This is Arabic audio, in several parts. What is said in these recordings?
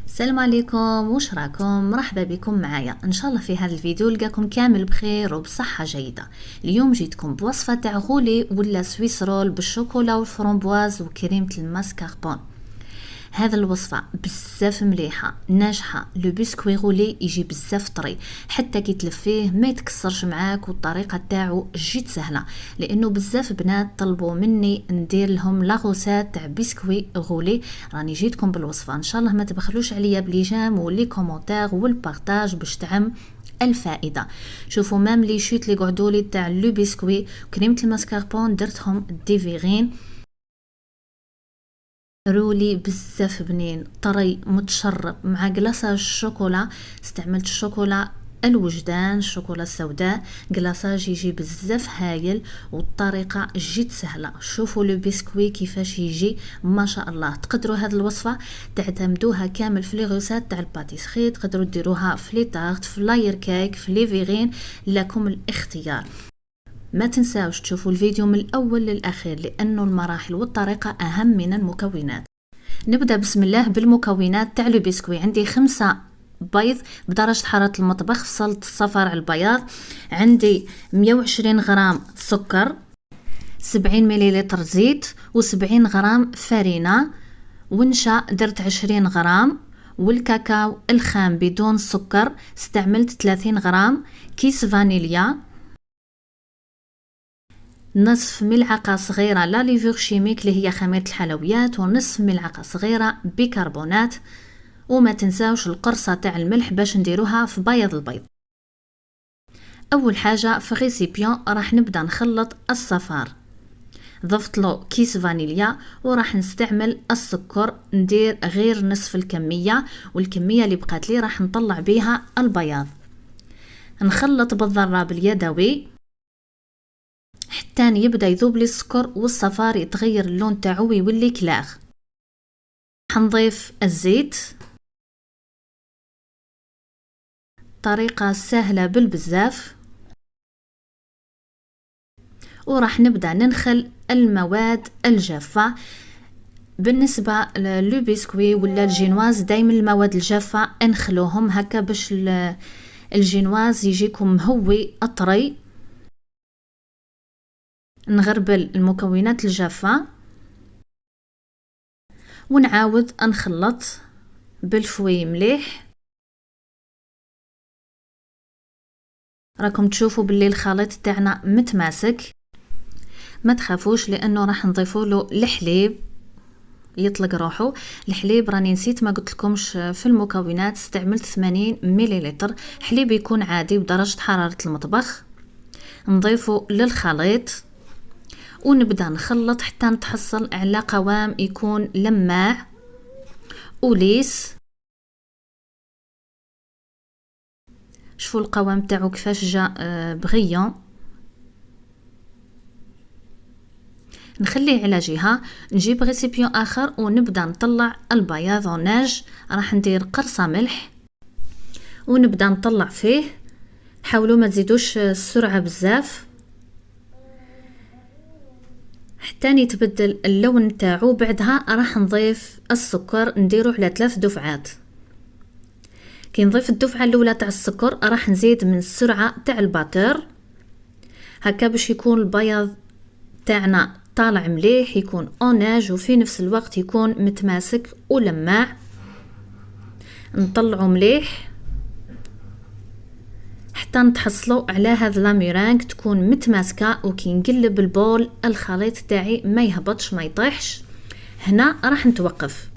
السلام عليكم، واش راكم؟ مرحبا بكم معايا. ان شاء الله في هذا الفيديو لقاكم كامل بخير وبصحه جيده. اليوم جيتكم بوصفه تاع غولي ولا سويس رول بالشوكولا والفرامبواز وكريمه الماسكاربون. هذا الوصفه بزاف مليحه ناجحه. لو بسكوي غولي يجي بزاف طري، حتى كي تلفيه ما يتكسرش معاك، والطريقه تاعو جد سهله لانه بزاف بنات طلبوا مني ندير لهم لاغوسات تاع بسكوي غولي. راني جيتكم بالوصفه، ان شاء الله ما تبخلوش عليا بلي جام ولي كومونتير والبارطاج باش تعم الفائده. شوفوا مام لي شوت لي قعدولي تاع لو بسكوي وكريمه الماسكاربون درتهم ديفيغين رولي بزاف بنين طري متشرب مع كلاصاج الشوكولا. استعملت الشوكولا الوجدان، الشوكولا السوداء، كلاصاج يجي بزاف هايل والطريقه جد سهله. شوفوا لو بسكوي كيفاش يجي ما شاء الله. تقدروا هذه الوصفه تعتمدوها كامل في لي غوسات تاع الباتيسري، تقدروا ديروها في لي تارت، في لاير كيك، في لي فيغين، لكم الاختيار. ما تنساوش تشوفوا الفيديو من الأول للأخير لأنه المراحل والطريقة أهم من المكونات. نبدأ بسم الله بالمكونات تاع لو بسكوي. عندي 5 بيض بدرجة حرارة المطبخ في صلة الصفار على البياض. عندي 120 غرام سكر، 70 مليلتر زيت، و70 غرام فرينة. ونشا درت 20 غرام، والكاكاو الخام بدون سكر استعملت 30 غرام. كيس فانيليا، نصف ملعقة صغيرة لا ليفور شيميك اللي هي خميرة الحلويات، ونصف ملعقة صغيرة بيكربونات. وما تنساوش القرصة تاع الملح باش نديروها في بياض البيض. اول حاجة في ريسيبيون راح نبدأ نخلط الصفار. ضفت له كيس فانيليا وراح نستعمل السكر، ندير غير نصف الكمية، والكمية اللي بقات لي راح نطلع بيها البياض. نخلط بالضراب اليدوي حتى يبدا يذوب لي السكر والصفار يتغير اللون تاعو ويولي كلاغ. حنضيف الزيت، طريقة سهلة بالبزاف. وراح نبدا ننخل المواد الجافة. بالنسبة للو بسكوي ولا الجينواز دايما المواد الجافة انخلوهم هكا باش الجينواز يجيكم مهوي اطري. نغربل المكونات الجافة ونعاود نخلط بالفوي مليح. راكم تشوفوا باللي الخليط تاعنا متماسك. ما تخافوش لانه راح نضيفوا له الحليب يطلق روحه. الحليب راني نسيت ما قلت لكمش في المكونات، استعملت 80 مليلتر حليب يكون عادي بدرجة حرارة المطبخ. نضيفه للخليط ونبدا نخلط حتى نتحصل على قوام يكون لماع وليس. شوفوا القوام تاعو كيفاش جا بغيون. نخليه على جهة. نجيب ريسيبيون اخر ونبدا نطلع البياضوناج. راح ندير قرصة ملح ونبدا نطلع فيه. حاولوا ما تزيدوش السرعة بزاف حتى يتبدل اللون تاعو. بعدها راح نضيف السكر، نديرو على 3 دفعات. كي نضيف الدفعة الاولى تاع السكر راح نزيد من السرعة تاع الباتور هكا باش يكون البياض تاعنا طالع مليح، يكون اوناج وفي نفس الوقت يكون متماسك ولماع. نطلعو مليح حتى نتحصلوا على هذا لاميرانغ تكون متماسكه. وكي نقلب البول الخليط تاعي ما يهبطش ما يطيحش. هنا راح نتوقف.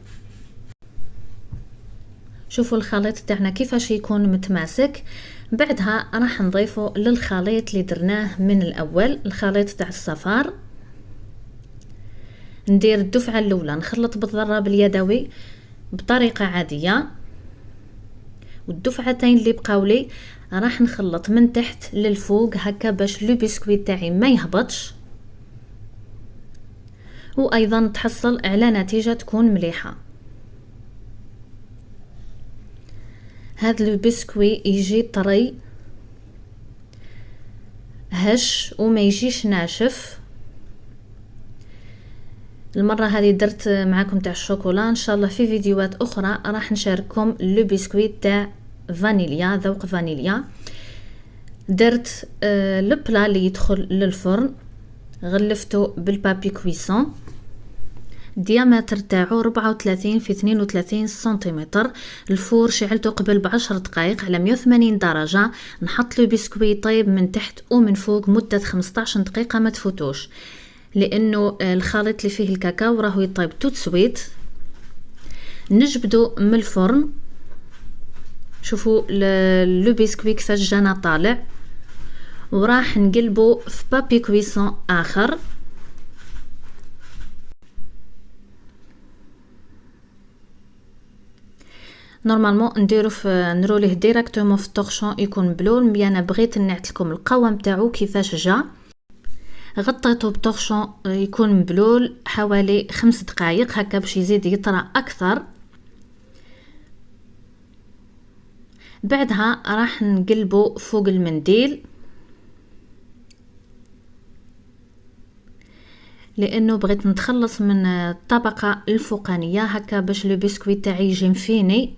شوفوا الخليط تاعنا كيفاش يكون متماسك. بعدها راح نضيفه للخليط اللي درناه من الاول، الخليط تاع الصفار. ندير الدفعه الاولى نخلط بالضراب اليدوي بطريقه عاديه، والدفعتين اللي بقاولي راح نخلط من تحت للفوق هكا باش لو بسكويت تاعي ما يهبطش، وايضا تحصل على نتيجه تكون مليحه. هذا لو بسكوي يجي طري هش وما يجيش ناشف. المره هذه درت معكم تاع الشوكولا. ان شاء الله في فيديوهات اخرى راح نشارككم لو بسكويت تاع فانيليا، ذوق فانيليا. درت البلا اللي يدخل للفرن، غلفته بالبابي كويسون، الديامتر تاعو 34 في 32 سنتيمتر. الفور شعلته قبل ب10 دقائق على 180 درجة. نحط له بسكوي طيب من تحت ومن فوق مدة 15 دقيقة ما تفوتوش، لانه الخليط اللي فيه الكاكاو راهو يطيب توت سويت. نجبدو من الفرن، شوفوا لو بسكوي كيفاش جانا طالع، وراح نقلبو في بابي كويسون اخر. نورمالمون نديرو نروليه ديراكتومون في الطورشون يكون بلول. مي انا بغيت نعطيكم القوام تاعو كيفاش جا. غطيته بطورشون يكون مبلول حوالي 5 دقائق هكا باش يزيد يطرى اكثر. بعدها راح نقلبو فوق المنديل، لانه بغيت نتخلص من الطبقه الفوقانيه هكا باش لو بسكوي تاعي يجي مفيني.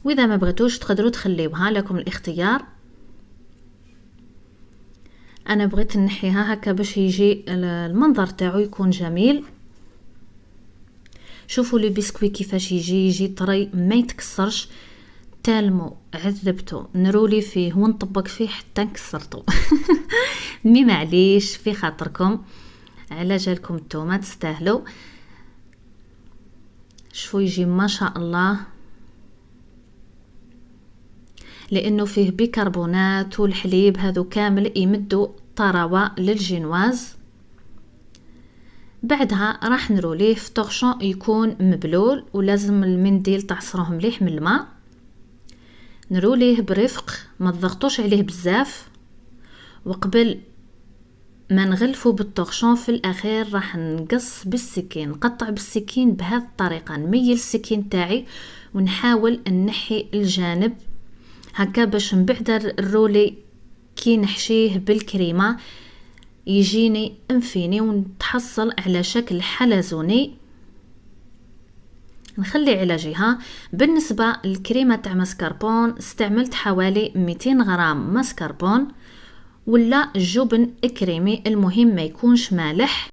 واذا ما بغيتوش تقدروا تخليوها، لكم الاختيار. انا بغيت نحيها هكا باش يجي المنظر تاعو يكون جميل. شوفوا لو بسكوي كيفاش يجي طري ما يتكسرش. تالمو عذبته نرولي فيه ونطبق فيه حتى نكسرته. مي معليش في خاطركم، على جالكم التومه تستاهلوا. شوفوا يجي ما شاء الله، لانه فيه بيكربونات والحليب هذو كامل يمدوا طراوه للجينواز. بعدها راح نروليه في طورشون يكون مبلول، ولازم المنديل تعصروه مليح من الماء. نروليه برفق، ما تضغطوش عليه بزاف. وقبل ما نغلفه بالطورشون في الاخير راح نقص بالسكين، نقطع بالسكين بهذه الطريقه. نميل السكين تاعي ونحاول نحي الجانب هكا باش من بعد الرولي كي نحشيه بالكريمه يجيني مفيني ونتحصل على شكل حلزوني. نخلي على جهه. بالنسبه للكريمه تاع ماسكربون استعملت حوالي 200 غرام ماسكربون ولا جبن كريمي، المهم ما يكونش مالح.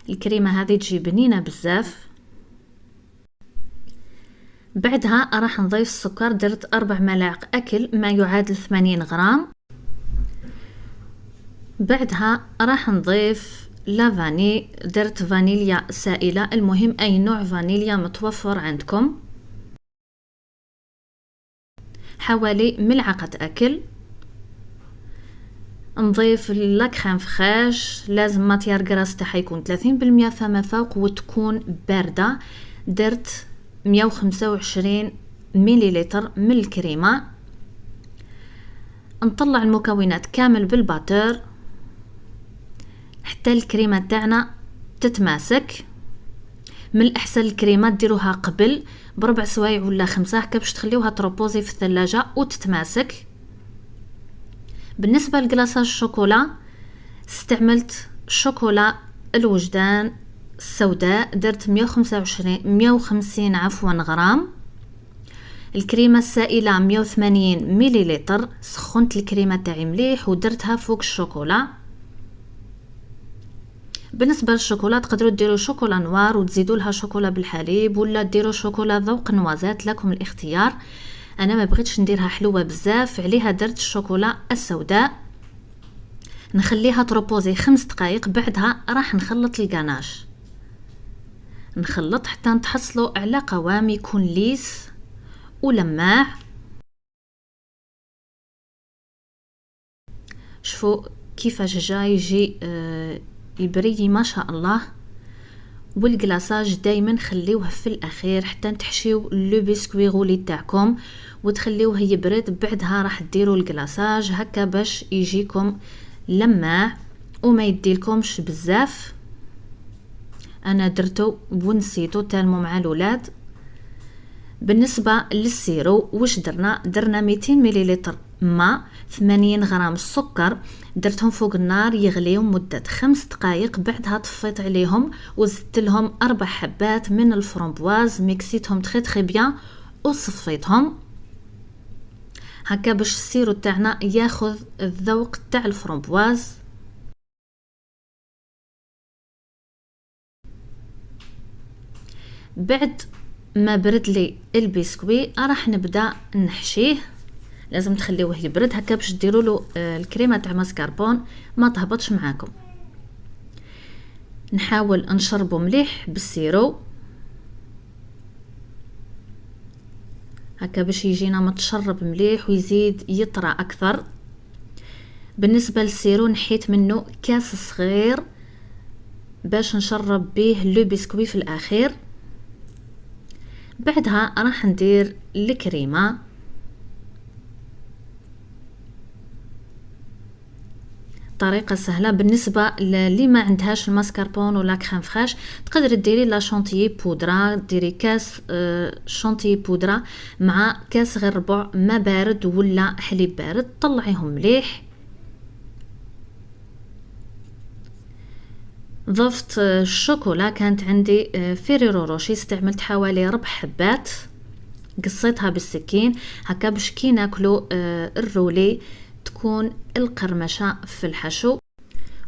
الكريمه هذه تجي بنينه بزاف. بعدها راح نضيف السكر، درت 4 ملاعق اكل ما يعادل 80 غرام. بعدها راح نضيف لافاني، درت فانيليا سائله، المهم اي نوع فانيليا متوفر عندكم. حوالي ملعقه اكل. نضيف لاكريم فريش، لازم ماتيار غراس تاعها يكون 30% فما فوق وتكون بارده. درت 125 مليلتر من الكريمه. نطلع المكونات كامل بالباتور حتى الكريمه تاعنا تتماسك. من الاحسن الكريمه ديروها قبل بربع سوايع ولا 5 هكا باش تخليوها تروبوزي في الثلاجه وتتماسك. بالنسبه لكلاصاج الشوكولا استعملت شوكولا الوجدان السوداء، درت 150 غرام. الكريمه السائله 180 مليلتر. سخنت الكريمه تاعي مليح ودرتها فوق الشوكولا. بالنسبه للشوكولا تقدروا ديروا شوكولا نوار وتزيدوا لها شوكولا بالحليب، ولا ديروا شوكولا ذوق نوازات، لكم الاختيار. انا ما بغيتش نديرها حلوه بزاف، عليها درت الشوكولا السوداء. نخليها تروبوزي 5 دقائق. بعدها راح نخلط الغاناش، نخلط حتى نتحصلوا على قوام يكون ليس ولماع. شوفوا كيفاش جاي يجي يبري ما شاء الله. والكلاصاج دائما خليوه في الاخير حتى تحشيو لو بسكوي غولي تاعكم وتخليوه يبرد. بعدها راح ديروا الكلاصاج هكا باش يجيكم لماع وما يديلكمش بزاف. انا درتو ونسيتو تالمو مع الولاد. بالنسبه للسيرو واش درنا 200 مليلتر ماء، 80 غرام السكر، درتهم فوق النار يغليو مدة 5 دقائق. بعدها طفيت عليهم وزدت لهم 4 حبات من الفرامبواز، ميكسيتهم تري بيان وصفيتهم هكا باش السيرو تاعنا ياخذ الذوق تاع الفرامبواز. بعد ما برد لي البسكوي راح نبدا نحشيه. لازم تخليوه يبرد هكا باش ديروا له الكريمه تاع ماسكاربون ما تهبطش معاكم. نحاول نشربه مليح بالسيرو هكا باش يجينا متشرب مليح ويزيد يطرى اكثر. بالنسبه للسيرو نحيت منه كاس صغير باش نشرب به لو بسكوي في الاخير. بعدها راح ندير الكريمه. طريقه سهله بالنسبه اللي ما عندهاش الماسكاربون ولا كريم فريش، تقدري ديري لا شونتيي بودره، ديري كاس شونتيي بودره مع كاس غير ربع ما بارد ولا حليب بارد، طلعيهم مليح. ضفت الشوكولا، كانت عندي فيريرو روشي، استعملت حوالي 4 حبات، قصيتها بالسكين هكا باش كي ناكلو الرولي تكون القرمشه في الحشو.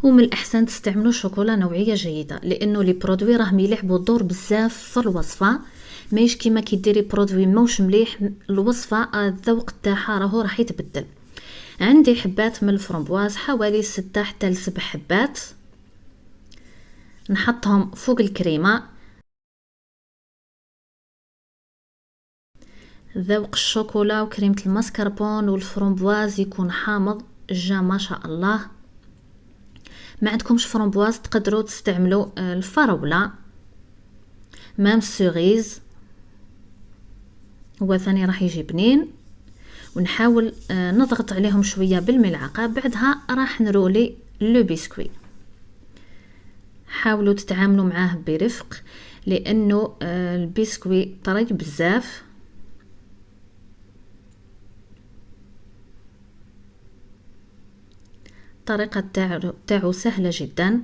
ومن الاحسن تستعملوا شوكولا نوعيه جيده لانه لي برودوي راهم يلعبوا دور بزاف في الوصفه، ماهيش كيما كي ديري برودوي موش مليح الوصفه الذوق تاعها راح يتبدل. عندي حبات من الفرامبواز حوالي 6 حتى ل 7 حبات، نحطهم فوق الكريمه. ذوق الشوكولا وكريمه الماسكربون والفرامبواز يكون حامض جا ما شاء الله. ما عندكمش فرامبواز تقدروا تستعملوا الفراوله مام سوريز، هو ثاني راح يجي بنين. ونحاول نضغط عليهم شويه بالملعقه. بعدها راح نرولي لو بسكوي. حاولوا تتعاملوا معاه برفق لانه البسكوي طري بزاف. الطريقه تاعو سهله جدا.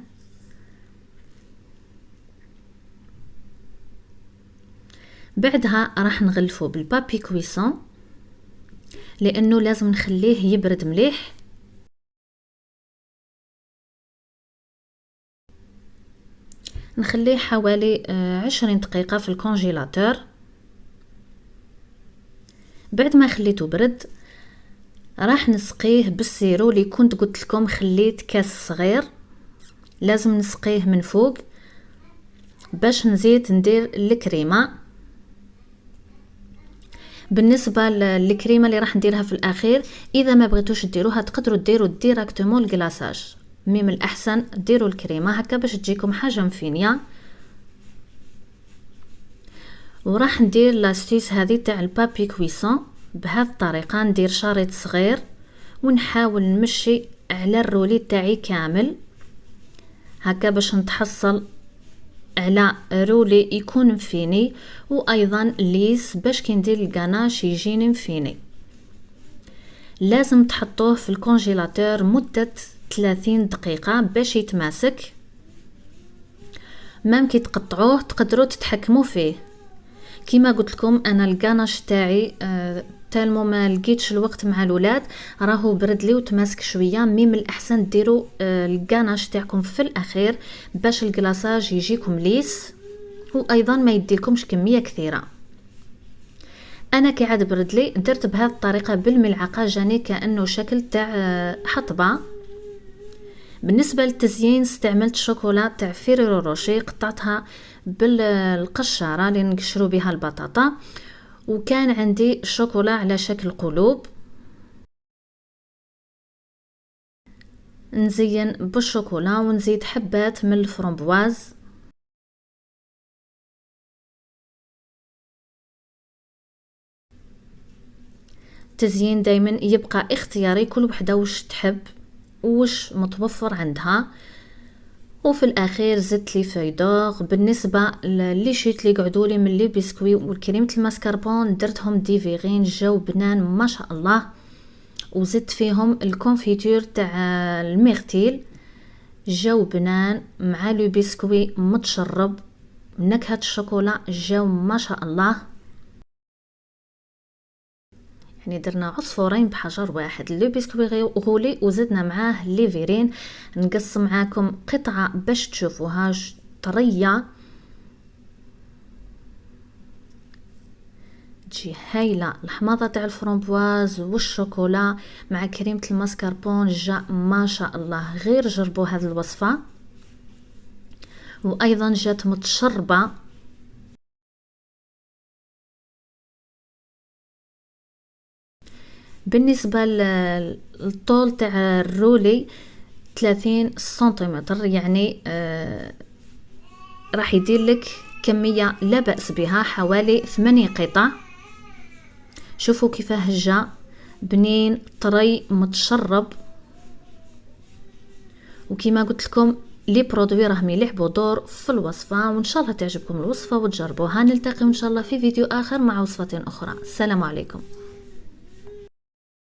بعدها راح نغلفه بالبابي كويسون لانه لازم نخليه يبرد مليح. نخليه حوالي 20 دقيقة في الكونجيلاتور. بعد ما خليته برد راح نسقيه بالسيرو اللي كنت قلت لكم خليت كاس صغير، لازم نسقيه من فوق باش نزيد ندير الكريمه. بالنسبه للكريمه اللي راح نديرها في الاخير، اذا ما بغيتوش ديروها تقدروا ديروا ديراكتومون الكلاصاج، مي من الاحسن ديروا الكريمه هكا باش تجيكم حاجه مفينيه. وراح ندير لاستيس هذه تاع البابي كويسون بهذه الطريقه. ندير شريط صغير ونحاول نمشي على الرولي تاعي كامل هكا باش نتحصل على رولي يكون مفيني وايضا ليس باش كي ندير الكاناش يجيني مفيني. لازم تحطوه في الكونجيلاتور مدة 30 دقيقة باش يتماسك. مام كي تقطعوه تقدروا تتحكموا فيه. كيما قلت لكم انا الكاناش تاعي تالمو ما لقيتش الوقت مع الولاد راهو برد لي وتماسك شويه، مي من الاحسن ديروا الكاناش تاعكم في الاخير باش الكلاصاج يجيكم ليس وايضا ما يديلكمش كميه كثيره. انا كي عاد برد لي درت بهذه الطريقه بالملعقه، جاني كانه شكل تاع حطبه. بالنسبه للتزيين استعملت شوكولا تاع فيريرو روشي، قطعتها بالقشاره اللي نقشروا بها البطاطا، وكان عندي شوكولا على شكل قلوب. نزين بالشوكولا ونزيد حبات من الفرامبواز. التزيين دايما يبقى اختياري، كل وحده وش تحب وش متوفر عندها. وفي الاخير زدت لي فايدور. بالنسبه لي شيت لي قعدوا لي من لي بسكوي والكريمه الماسكربون درتهم ديفيغين، جاو بنان ما شاء الله. وزدت فيهم الكونفيتور تاع الميرتيل، جاو بنان مع لو بسكوي متشرب. نكهة الشوكولا جاو ما شاء الله، يعني درنا عصفورين بحجر واحد. لو بسكوي غولي وزدنا معاه ليفيرين. نقص معاكم قطعة باش تشوفوها طرية، تجي هايله. الحماضه تاع الفرامبواز والشوكولا مع كريمه الماسكربون جا ما شاء الله. غير جربوا هذه الوصفه، وايضا جات متشربه. بالنسبه للطول تاع الرولي 30 سنتيمتر، يعني راح يدير لك كميه لا باس بها، حوالي 8 قطع. شوفوا كيفاه جا بنين طري متشرب. وكما قلت لكم لي برودوي راهم يلعبوا دور في الوصفه، وان شاء الله تعجبكم الوصفه وتجربوها. نلتقي ان شاء الله في فيديو اخر مع وصفه اخرى. السلام عليكم.